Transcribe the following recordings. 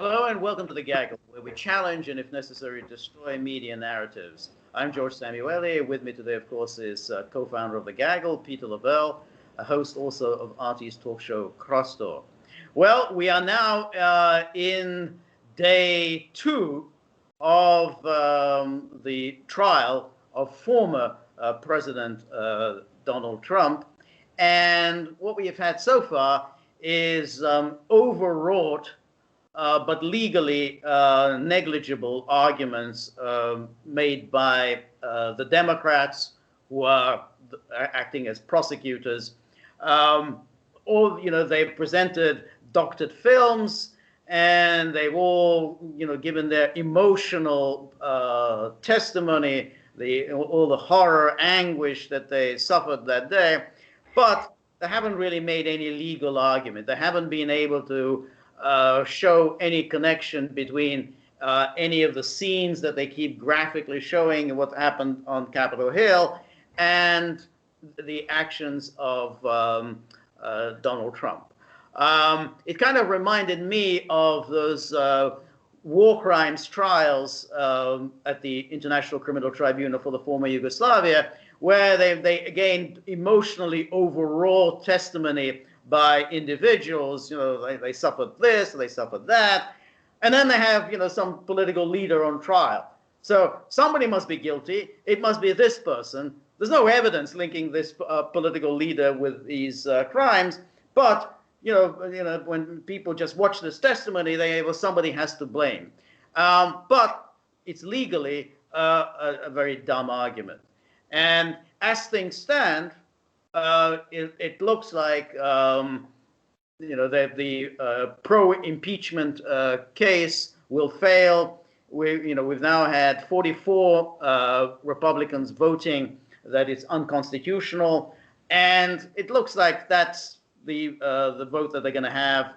Hello and welcome to The Gaggle, where we challenge and, if necessary, destroy media narratives. I'm George Szamuely. With me today, of course, is co-founder of The Gaggle, Peter Lavelle, a host also of RT's talk show, Crossdoor. Well, we are now in day 2 of the trial of former President Donald Trump. And what we have had so far is overwrought but legally negligible arguments made by the Democrats, who are acting as prosecutors. They've presented doctored films, and they've all, given their emotional testimony, all the horror, anguish that they suffered that day, but they haven't really made any legal argument. They haven't been able to show any connection between any of the scenes that they keep graphically showing what happened on Capitol Hill and the actions of Donald Trump. It kind of reminded me of those war crimes trials at the International Criminal Tribunal for the former Yugoslavia, where they again emotionally overwrought testimony by individuals. They suffered this, they suffered that, and then they have, some political leader on trial. So somebody must be guilty. It must be this person. There's no evidence linking this political leader with these crimes, but when people just watch this testimony, somebody has to blame. But it's legally a very dumb argument. And as things stand, it looks like the pro-impeachment case will fail. We've now had 44 Republicans voting that it's unconstitutional, and it looks like that's the vote that they're going to have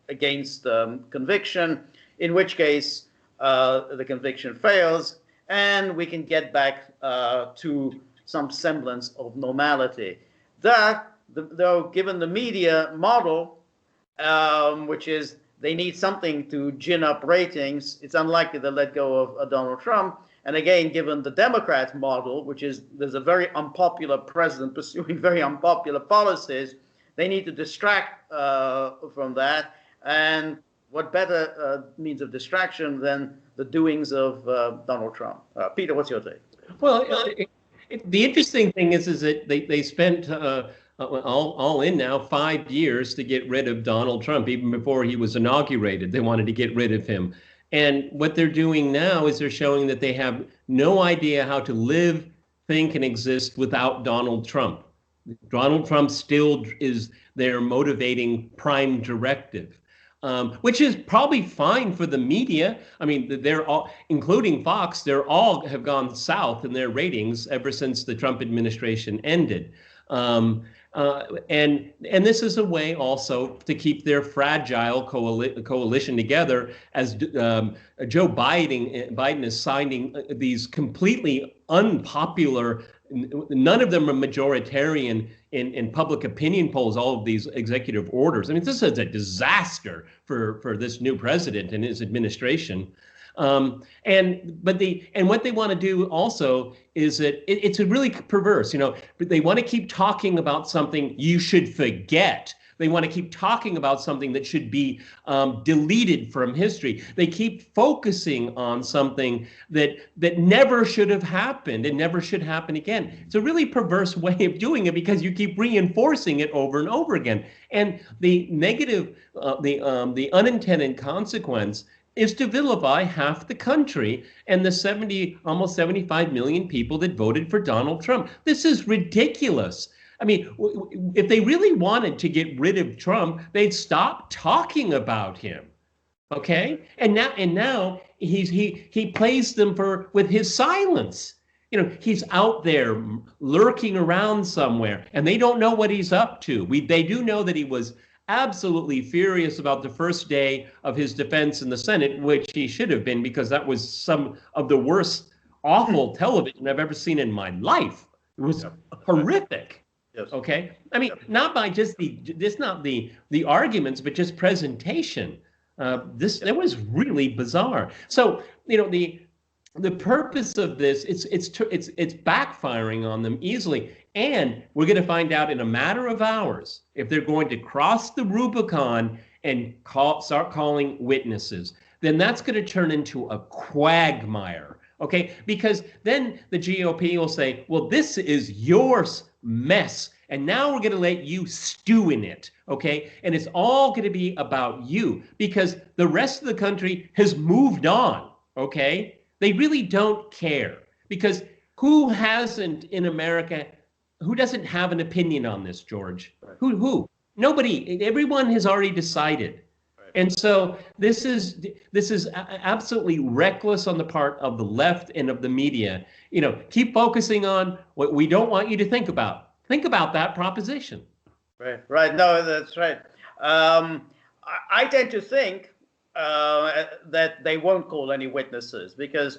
against conviction. In which case, the conviction fails, and we can get back to some semblance of normality. Though, given the media model, which is they need something to gin up ratings, it's unlikely to let go of Donald Trump. And again, given the Democrats' model, which is there's a very unpopular president pursuing very unpopular policies, they need to distract from that. And what better means of distraction than the doings of Donald Trump? Peter, what's your take? Well, the interesting thing is that they spent all in now 5 years to get rid of Donald Trump. Even before he was inaugurated, they wanted to get rid of him. And what they're doing now is they're showing that they have no idea how to live, think, and exist without Donald Trump. Donald Trump still is their motivating prime directive. Which is probably fine for the media. I mean, they're all, including Fox, they're all have gone south in their ratings ever since the Trump administration ended. And this is a way also to keep their fragile coalition together as Joe Biden is signing these completely unpopular, none of them are majoritarian in public opinion polls, all of these executive orders. I mean, this is a disaster for this new president and his administration. And what they want to do also is that it's a really perverse, they want to keep talking about something you should forget. They want to keep talking about something that should be deleted from history. They keep focusing on something that never should have happened and never should happen again. It's a really perverse way of doing it because you keep reinforcing it over and over again. And the negative, the unintended consequence is to vilify half the country and the almost 75 million people that voted for Donald Trump. This is ridiculous. I mean, if they really wanted to get rid of Trump, they'd stop talking about him. Okay? And now he plays them with his silence. He's out there lurking around somewhere, and they don't know what he's up to. They do know that he was absolutely furious about the first day of his defense in the Senate, which he should have been, because that was some of the worst, awful television I've ever seen in my life. It was horrific. Yes. Okay. I mean, not by just not the arguments, but just presentation. That was really bizarre. So, the purpose of this, it's backfiring on them easily, and we're going to find out in a matter of hours if they're going to cross the Rubicon and start calling witnesses. Then that's going to turn into a quagmire, okay? Because then the GOP will say, well, this is your mess, and now we're going to let you stew in it, okay? And it's all going to be about you because the rest of the country has moved on, okay? They really don't care because who hasn't in America, who doesn't have an opinion on this, George? Right. Who? Nobody. Everyone has already decided. Right. And so this is absolutely reckless on the part of the left and of the media. Keep focusing on what we don't want you to think about. Think about that proposition. Right. No, that's right. I tend to think that they won't call any witnesses because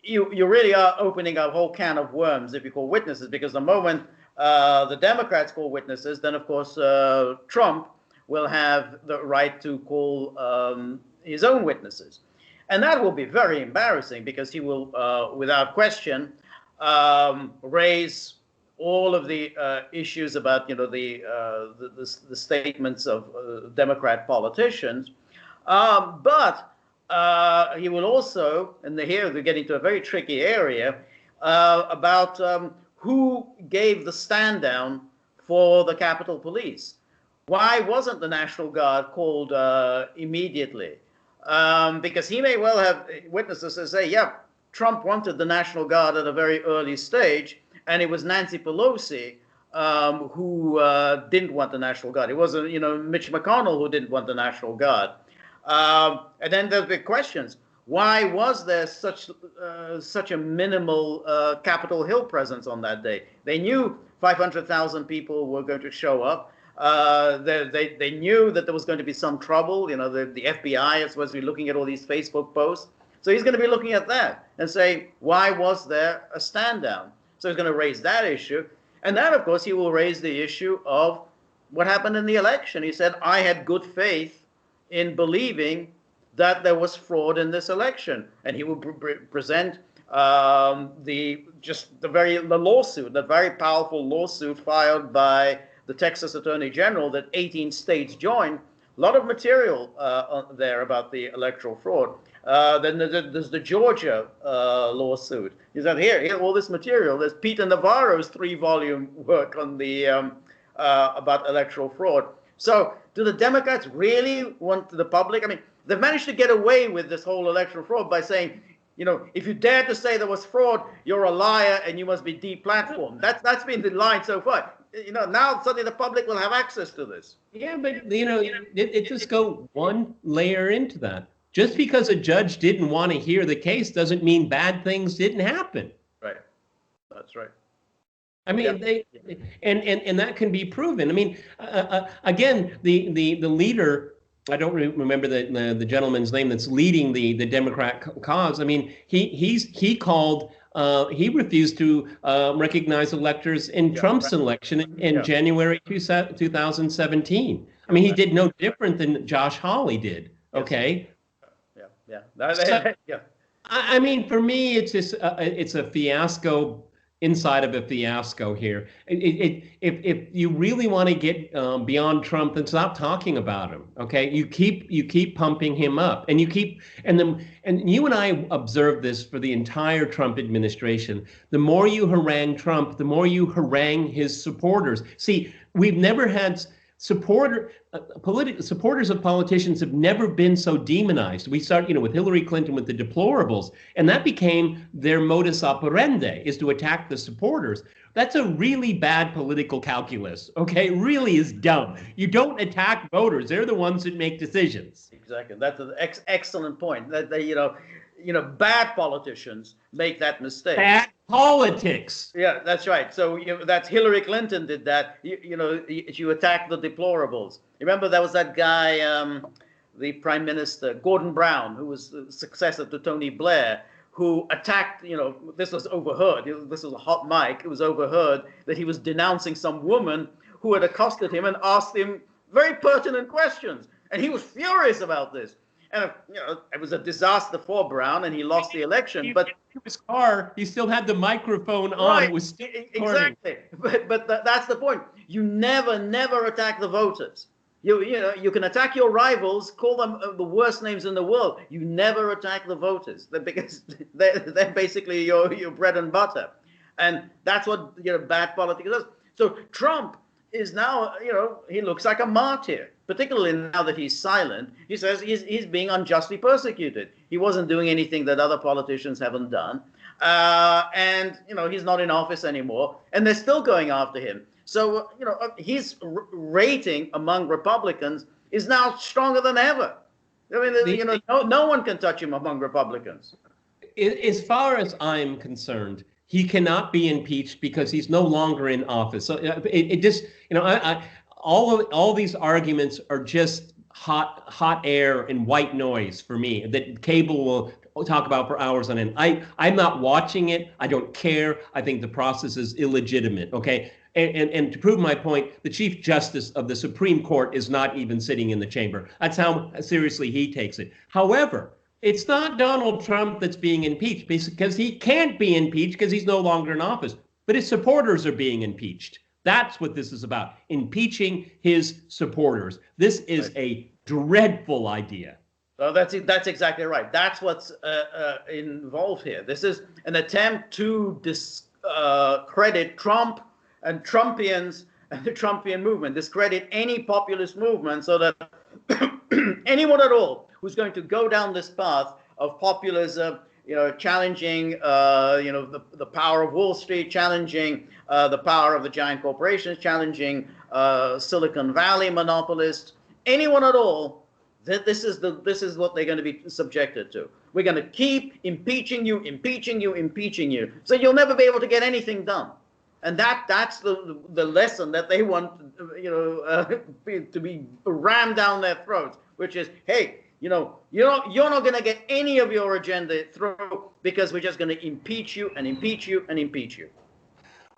you really are opening a whole can of worms if you call witnesses, because the moment the Democrats call witnesses, then of course Trump will have the right to call his own witnesses. And that will be very embarrassing because he will, without question, raise all of the issues about the statements of Democrat politicians. But he will also, and here they're getting to a very tricky area, about who gave the stand down for the Capitol Police. Why wasn't the National Guard called immediately? Because he may well have witnesses that say, yeah, Trump wanted the National Guard at a very early stage, and it was Nancy Pelosi who didn't want the National Guard. It wasn't, Mitch McConnell who didn't want the National Guard. And then there's big questions. Why was there such a minimal Capitol Hill presence on that day? They knew 500,000 people were going to show up. They knew that there was going to be some trouble. The FBI is supposed to be looking at all these Facebook posts. So he's going to be looking at that and say, why was there a stand down? So he's going to raise that issue. And then, of course, he will raise the issue of what happened in the election. He said, I had good faith in believing that there was fraud in this election. And he will present the lawsuit, that very powerful lawsuit filed by the Texas Attorney General that 18 states joined. A lot of material there about the electoral fraud. Then there's the Georgia lawsuit. He said, here, all this material. There's Peter Navarro's 3-volume work on the about electoral fraud. So do the Democrats really want the public? I mean, they've managed to get away with this whole electoral fraud by saying, if you dare to say there was fraud, you're a liar and you must be deplatformed. That's been the line so far. Now suddenly the public will have access to this. Yeah, but it just go one layer into that. Just because a judge didn't want to hear the case doesn't mean bad things didn't happen. Right. That's right. I mean, and that can be proven. I mean, again, the leader, I don't remember the gentleman's name that's leading the Democrat cause. I mean, he called. He refused to recognize electors in Trump's election in January 2017. I mean, he did no different than Josh Hawley did. Okay. Yeah. I mean, for me, it's just it's a fiasco inside of a fiasco here. If you really want to get beyond Trump, then stop talking about him. Okay, you keep pumping him up, and you and I observed this for the entire Trump administration. The more you harangue Trump, the more you harangue his supporters. See, we've never had supporters of politicians have never been so demonized. We start, with Hillary Clinton with the deplorables, and that became their modus operandi, is to attack the supporters. That's a really bad political calculus. Okay, it really is dumb. You don't attack voters; they're the ones that make decisions. Exactly. That's an excellent point. That bad politicians make that mistake. Bad politics. Yeah, that's right. So that's Hillary Clinton did that. You attack the deplorables. Remember, there was that guy, the Prime Minister, Gordon Brown, who was the successor to Tony Blair, who attacked, this was overheard. This was a hot mic. It was overheard that he was denouncing some woman who had accosted him and asked him very pertinent questions. And he was furious about this. And it was a disaster for Brown, and he lost the election. But his car, he still had the microphone on. right, It was still recording. exactly. But that's the point. You never attack the voters. You can attack your rivals, call them the worst names in the world. You never attack the voters because they're basically your bread and butter, and that's what bad politics does. So Trump is now, he looks like a martyr, particularly now that he's silent. He says he's being unjustly persecuted. He wasn't doing anything that other politicians haven't done, and he's not in office anymore, and they're still going after him. So, his rating among Republicans is now stronger than ever. I mean, no one can touch him among Republicans. As far as I'm concerned, he cannot be impeached because he's no longer in office. So it just, all these arguments are just hot air and white noise for me that cable will talk about for hours on end. I'm not watching it. I don't care. I think the process is illegitimate. Okay. And to prove my point, the Chief Justice of the Supreme Court is not even sitting in the chamber. That's how seriously he takes it. However, it's not Donald Trump that's being impeached because he can't be impeached because he's no longer in office. But his supporters are being impeached. That's what this is about, impeaching his supporters. This is a dreadful idea. Well, that's exactly right. That's what's involved here. This is an attempt to discredit Trump and Trumpians and the Trumpian movement, discredit any populist movement so that anyone at all who's going to go down this path of populism, challenging, the power of Wall Street, challenging the power of the giant corporations, challenging Silicon Valley monopolists, anyone at all, this is what they're going to be subjected to. We're going to keep impeaching you, so you'll never be able to get anything done. And that's the lesson that they want, to be rammed down their throats, which is, hey, you're not going to get any of your agenda through because we're just going to impeach you and impeach you and impeach you.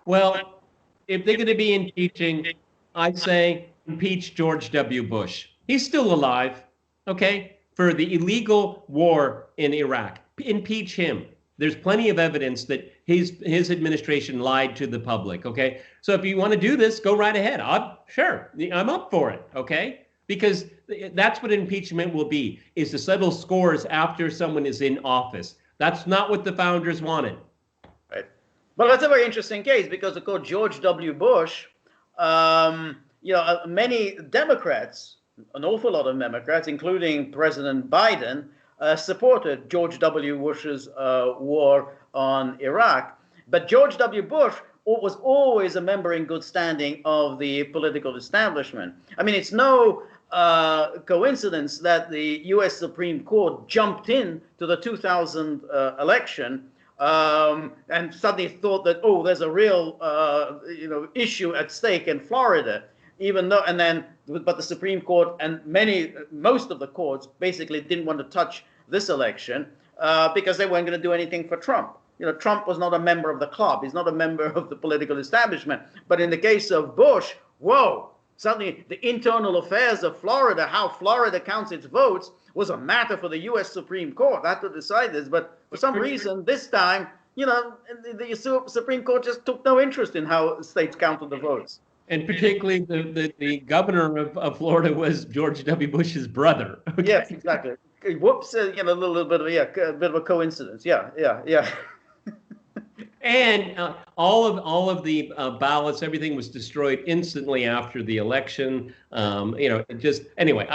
Well, if they're going to be impeaching, I say impeach George W. Bush. He's still alive, okay, for the illegal war in Iraq. Impeach him. There's plenty of evidence that his administration lied to the public, okay? So if you want to do this, go right ahead. I'm up for it, okay? Because that's what impeachment will be, is to settle scores after someone is in office. That's not what the founders wanted. Right. Well, that's a very interesting case because, of course, George W. Bush, many Democrats, an awful lot of Democrats, including President Biden, supported George W. Bush's war on Iraq. But George W. Bush was always a member in good standing of the political establishment. I mean, it's no coincidence that the U.S. Supreme Court jumped in to the 2000 election and suddenly thought that, there's a real issue at stake in Florida. But the Supreme Court and most of the courts basically didn't want to touch this election because they weren't going to do anything for Trump. Trump was not a member of the club. He's not a member of the political establishment. But in the case of Bush, suddenly the internal affairs of Florida, how Florida counts its votes, was a matter for the U.S. Supreme Court. They had to decide this. But for some reason, this time, the Supreme Court just took no interest in how states counted the votes. And particularly the governor of Florida was George W. Bush's brother. Okay? Yes, exactly. Whoops, a little bit of a coincidence. Yeah. And all of the ballots, everything was destroyed instantly after the election. Anyway.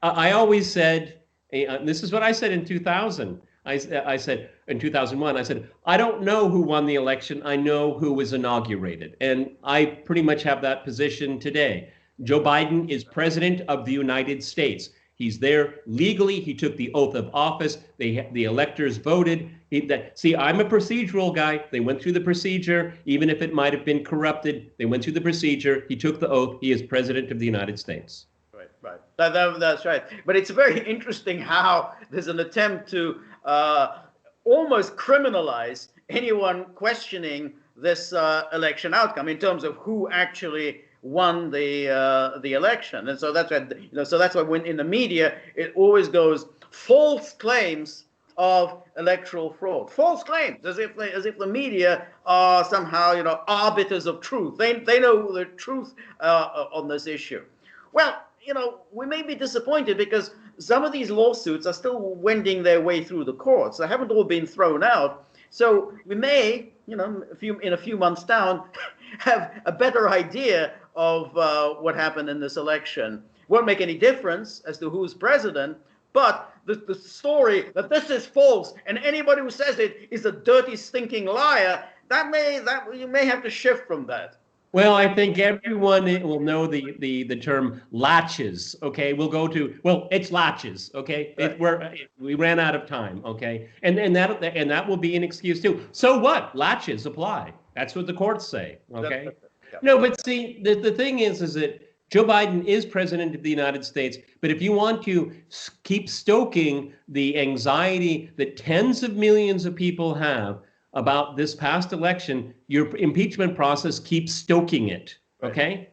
I always said, this is what I said in 2000. I said in 2001, I said, I don't know who won the election. I know who was inaugurated. And I pretty much have that position today. Joe Biden is president of the United States. He's there legally. He took the oath of office. The electors voted. See, I'm a procedural guy. They went through the procedure, even if it might have been corrupted. They went through the procedure. He took the oath. He is president of the United States. Right. That's right. But it's very interesting how there's an attempt to almost criminalize anyone questioning this election outcome in terms of who actually won the election. And so that's why, when in the media it always goes false claims of electoral fraud. False claims, as if the media are somehow, arbiters of truth. They know the truth on this issue. Well, we may be disappointed because some of these lawsuits are still wending their way through the courts. They haven't all been thrown out. So we may, in a few months down, have a better idea of what happened in this election. Won't make any difference as to who's president, but the story that this is false and anybody who says it is a dirty, stinking liar, that you may have to shift from that. Well, I think everyone will know the term latches. Okay, we'll go to, well, it's latches. Okay, Right. we ran out of time. Okay, and that will be an excuse too. So what? Latches apply. That's what the courts say. Okay. Yeah. No, but see, the thing is that Joe Biden is president of the United States. But if you want to keep stoking the anxiety that tens of millions of people have about this past election, your impeachment process keeps stoking it. Okay?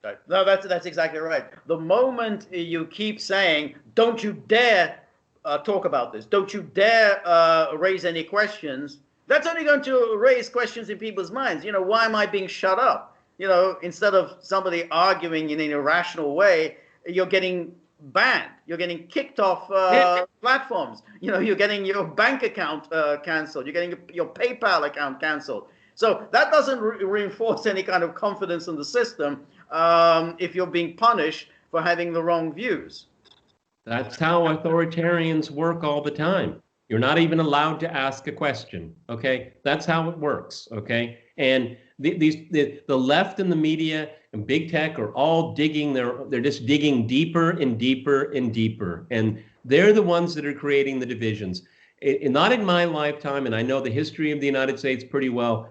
Right. No, that's exactly right. The moment you keep saying, "Don't you dare talk about this. Don't you dare raise any questions," that's only going to raise questions in people's minds. Why am I being shut up? Instead of somebody arguing in an irrational way, you're getting banned. You're getting kicked off platforms. You're getting your bank account canceled. You're getting your PayPal account canceled. So that doesn't reinforce any kind of confidence in the system if you're being punished for having the wrong views. That's how authoritarians work all the time. You're not even allowed to ask a question. Okay, that's how it works. Okay, and the left and the media and big tech are all digging. They're just digging deeper and deeper and deeper, and they're the ones that are creating the divisions. Not in my lifetime, and I know the history of the United States pretty well.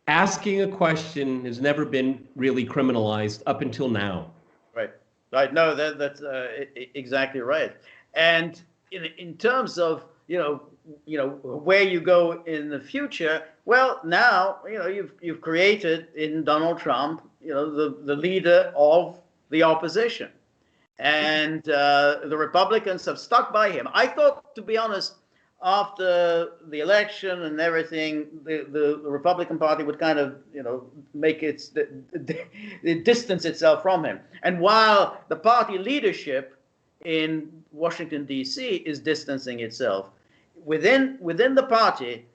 Asking a question has never been really criminalized up until now. Right. No, that's exactly right. And in terms of where you go in the future, well, now you've created in Donald Trump the leader of the opposition, and the Republicans have stuck by him. I thought, to be honest, after the election and everything, the Republican Party would kind of make distance itself from him. And while the party leadership in Washington, D.C. is distancing itself, within the party,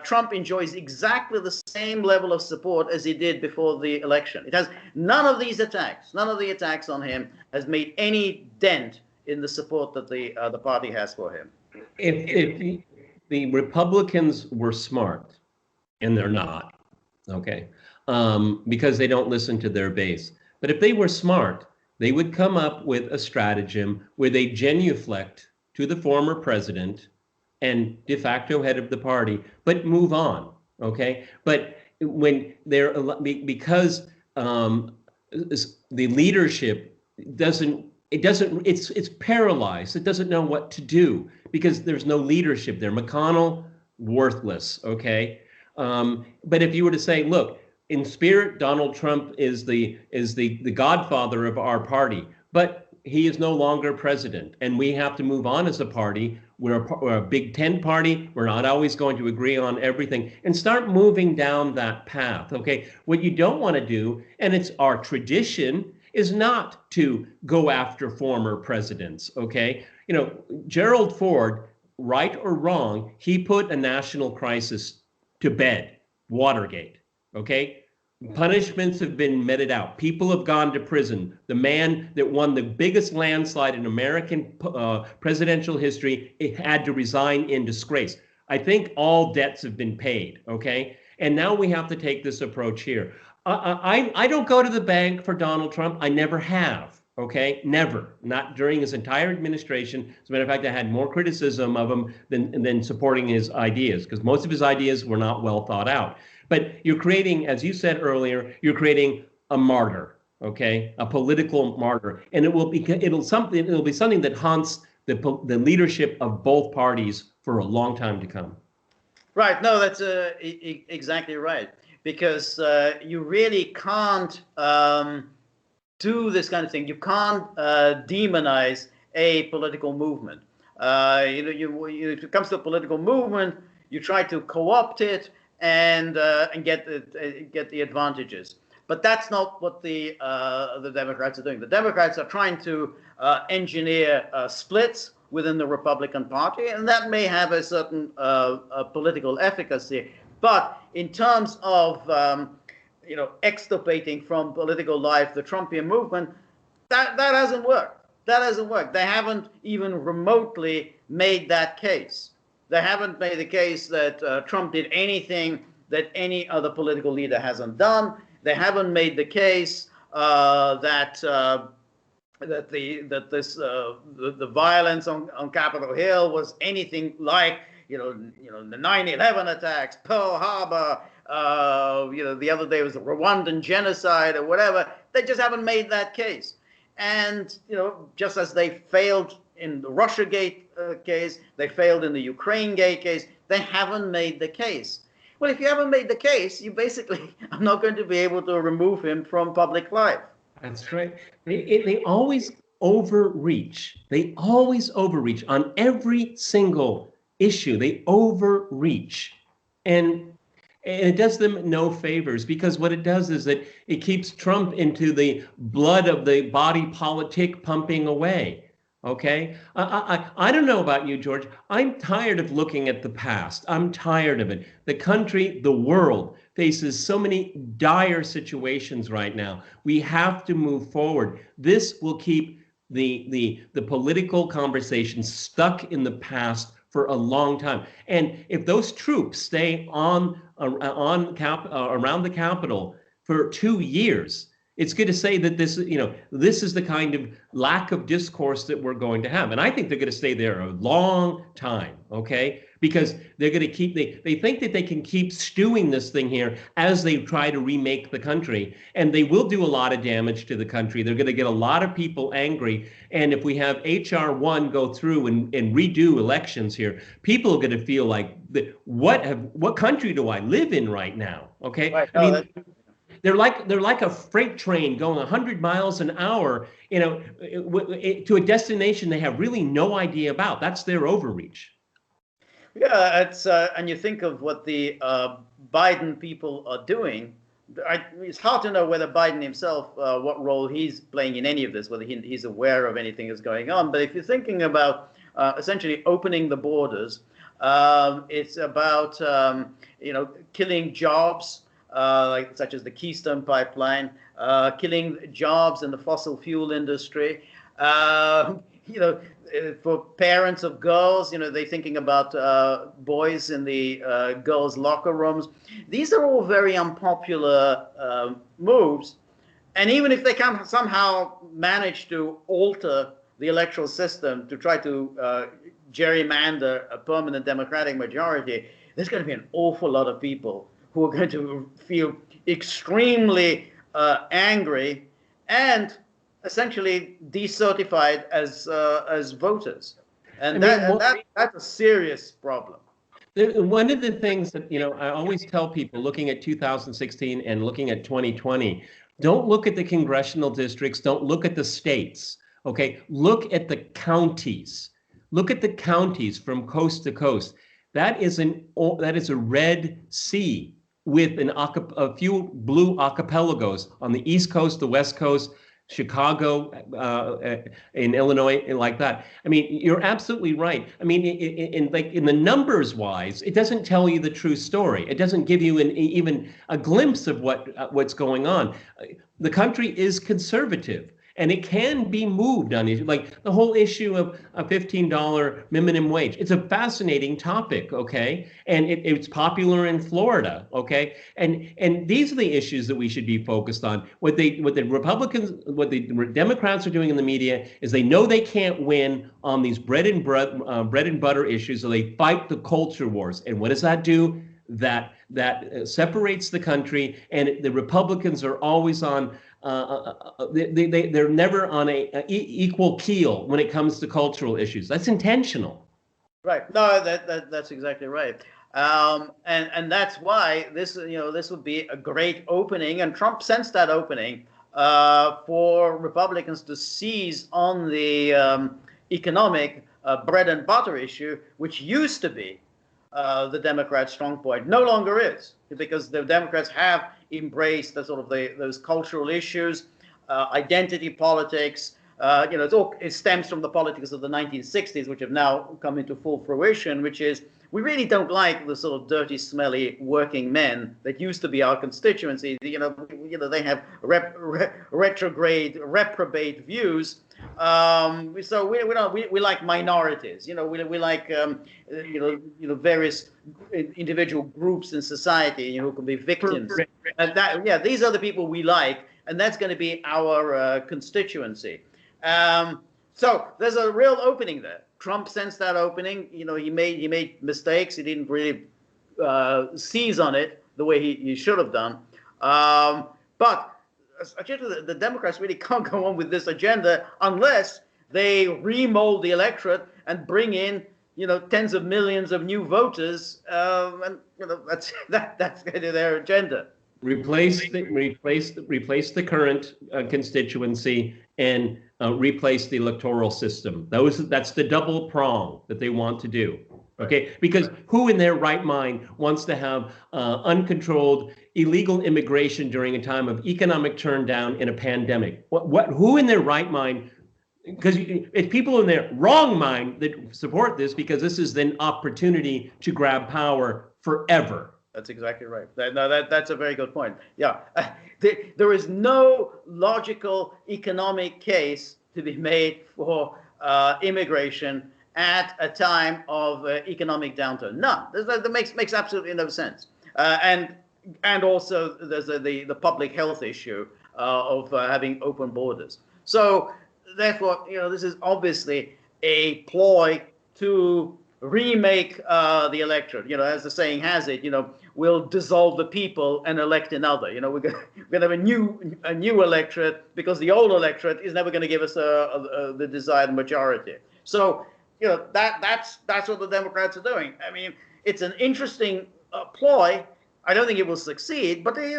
Trump enjoys exactly the same level of support as he did before the election. It has none of the attacks on him has made any dent in the support that the party has for him. If the Republicans were smart, and they're not, okay, because they don't listen to their base. But if they were smart, they would come up with a stratagem where they genuflect to the former president and de facto head of the party, but move on, okay? But when they're, because the leadership it's paralyzed. It doesn't know what to do because there's no leadership there. McConnell, worthless, okay? But if you were to say, look, in spirit, Donald Trump is the godfather of our party, but he is no longer president, and we have to move on as a party. We're a Big Ten party. We're not always going to agree on everything, and start moving down that path, okay? What you don't want to do, and it's our tradition, is not to go after former presidents, okay? Gerald Ford, right or wrong, he put a national crisis to bed, Watergate, okay? Punishments have been meted out. People have gone to prison. The man that won the biggest landslide in American presidential history, it had to resign in disgrace. I think all debts have been paid, okay? And now we have to take this approach here. I don't go to the bank for Donald Trump. I never have, okay? Never. Not during his entire administration. As a matter of fact, I had more criticism of him than supporting his ideas, because most of his ideas were not well thought out. But you're creating, as you said earlier, you're creating a martyr, okay? A political martyr. And it'll be something that haunts the leadership of both parties for a long time to come. Right. No, that's exactly right. Because you really can't do this kind of thing. You can't demonize a political movement. If it comes to a political movement, you try to co-opt it and get the advantages. But that's not what the Democrats are doing. The Democrats are trying to engineer splits within the Republican Party, and that may have a certain political efficacy. But in terms of extirpating from political life the Trumpian movement, that hasn't worked. That hasn't worked. They haven't even remotely made that case. They haven't made the case that Trump did anything that any other political leader hasn't done. They haven't made the case that the violence on Capitol Hill was anything like the 9/11 attacks, Pearl Harbor. The other day was the Rwandan genocide or whatever. They just haven't made that case. And just as they failed in the Russiagate case, they failed in the Ukraine-gate case. They haven't made the case. Well, if you haven't made the case, you basically are not going to be able to remove him from public life. That's right. They always overreach. They always overreach on every single issue. They overreach. And it does them no favors, because what it does is that it keeps Trump into the blood of the body politic pumping away. Okay, I don't know about you, George. I'm tired of looking at the past. I'm tired of it. The country, the world faces so many dire situations right now. We have to move forward. This will keep the political conversation stuck in the past for a long time. And if those troops stay around the Capitol for 2 years, it's good to say that this is the kind of lack of discourse that we're going to have. And I think they're going to stay there a long time, okay? Because they're going to they think that they can keep stewing this thing here as they try to remake the country. And they will do a lot of damage to the country. They're going to get a lot of people angry. And if we have HR 1 go through and redo elections here, people are going to feel like, what country do I live in right now? Okay? Right. I mean, they're like a freight train going 100 miles an hour, to a destination they have really no idea about. That's their overreach. Yeah, and you think of what the Biden people are doing. It's hard to know whether Biden himself, what role he's playing in any of this, whether he's aware of anything that's going on. But if you're thinking about essentially opening the borders, it's about killing jobs. Such as the Keystone Pipeline, killing jobs in the fossil fuel industry. For parents of girls, they're thinking about boys in the girls' locker rooms. These are all very unpopular moves. And even if they can somehow manage to alter the electoral system to try to gerrymander a permanent Democratic majority, there's going to be an awful lot of people who are going to feel extremely angry and essentially decertified as voters, and that's a serious problem. One of the things that I always tell people, looking at 2016 and looking at 2020, don't look at the congressional districts, don't look at the states. Okay, look at the counties. Look at the counties from coast to coast. That is a red sea with a few blue archipelagos on the East Coast, the West Coast, Chicago, in Illinois, and like that. I mean, you're absolutely right. I mean, in the numbers wise, it doesn't tell you the true story. It doesn't give you even a glimpse of what's going on. The country is conservative. And it can be moved on it, like the whole issue of a $15 minimum wage. It's a fascinating topic, okay? And it's popular in Florida, okay? And these are the issues that we should be focused on. What the Democrats are doing in the media is they know they can't win on these bread and butter issues, so they fight the culture wars. And what does that do? That separates the country, and the Republicans are always on. They're never on a equal keel when it comes to cultural issues. That's intentional. Right. No, that's exactly right. And that's why this would be a great opening, and Trump sensed that opening for Republicans to seize on the economic bread and butter issue, which used to be the Democrats' strong point, no longer is, because the Democrats have embraced the sort of those cultural issues, identity politics. It stems from the politics of the 1960s, which have now come into full fruition, which is we really don't like the sort of dirty, smelly working men that used to be our constituency. They have retrograde, reprobate views. So we like minorities. We like various individual groups in society who can be victims. And these are the people we like, and that's going to be our constituency. So there's a real opening there. Trump sensed that opening. He made mistakes. He didn't really seize on it the way he should have done. But the Democrats really can't go on with this agenda unless they remold the electorate and bring in tens of millions of new voters. And that's kind of their agenda. Replace the current constituency and replace the electoral system. That's the double prong that they want to do. Okay, because who in their right mind wants to have uncontrolled illegal immigration during a time of economic turndown in a pandemic? Who in their right mind? Because it's people in their wrong mind that support this, because this is an opportunity to grab power forever. That's exactly right. That's a very good point. Yeah, there is no logical economic case to be made for immigration at a time of economic downturn. None. That makes absolutely no sense. And also there's the public health issue of having open borders. So therefore, this is obviously a ploy to remake the electorate. As the saying has it, we'll dissolve the people and elect another. We're going to have a new electorate, because the old electorate is never going to give us the desired majority. So that's what the Democrats are doing. I mean, it's an interesting ploy. I don't think it will succeed, but it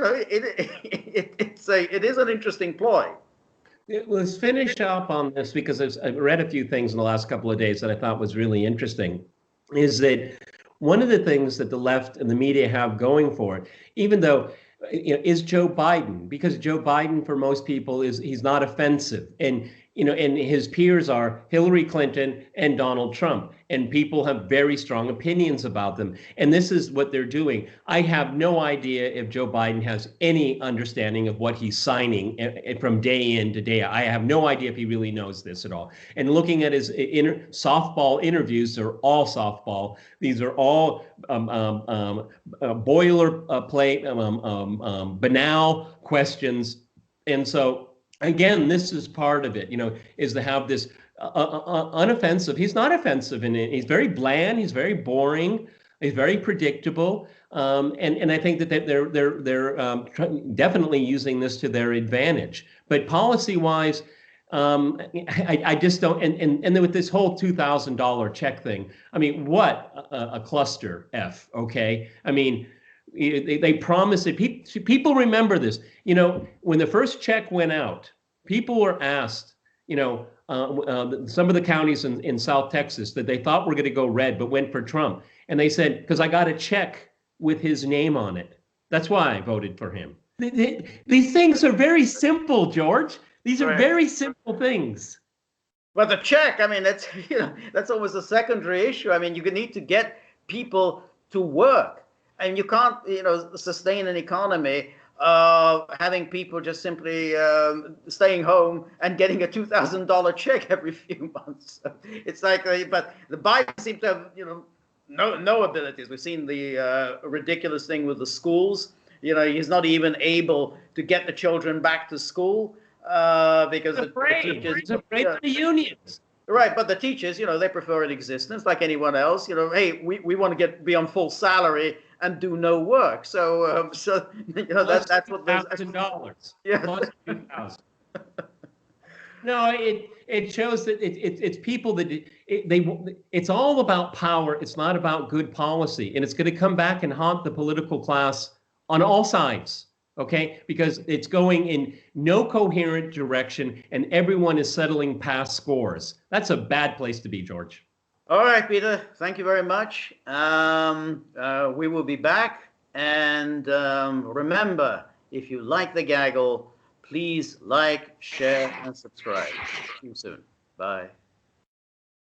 is an interesting ploy. Let's finish up on this, because I've read a few things in the last couple of days that I thought was really interesting. Is that one of the things that the left and the media have going for it, even though is Joe Biden, because Joe Biden for most people he's not offensive, and and his peers are Hillary Clinton and Donald Trump, and people have very strong opinions about them. And this is what they're doing. I have no idea if Joe Biden has any understanding of what he's signing from day in to day out. I have no idea if he really knows this at all. And looking at his softball interviews, they're all softball. These are all boilerplate, banal questions. And so, again, this is part of it, is to have this unoffensive. He's not offensive in it. He's very bland. He's very boring. He's very predictable. And I think that they're definitely using this to their advantage. But policy-wise, I just don't. And then with this whole $2,000 check thing, I mean, what a cluster F. Okay, I mean. They promised it. People remember this. When the first check went out, people were asked, some of the counties in South Texas that they thought were going to go red, but went for Trump. And they said, because I got a check with his name on it. That's why I voted for him. These things are very simple, George. These are very simple things. But the check, I mean, that's almost a secondary issue. I mean, you need to get people to work. And you can't, sustain an economy having people just simply staying home and getting a $2,000 check every few months. It's like, but the Biden seems to have, no abilities. We've seen the ridiculous thing with the schools. He's not even able to get the children back to school because the teachers. He's afraid of the unions. Right, but the teachers, they prefer an existence like anyone else. Hey, we want to be on full salary and do no work. So, that's what there's. $1,000. Yeah. Plus $2,000. No, it shows that it's people that it's all about power. It's not about good policy, and it's going to come back and haunt the political class on all sides. okay? Because it's going in no coherent direction and everyone is settling past scores. That's a bad place to be, George. All right, Peter, thank you very much. We will be back. And remember, if you like the gaggle, please like, share, and subscribe. See you soon. Bye.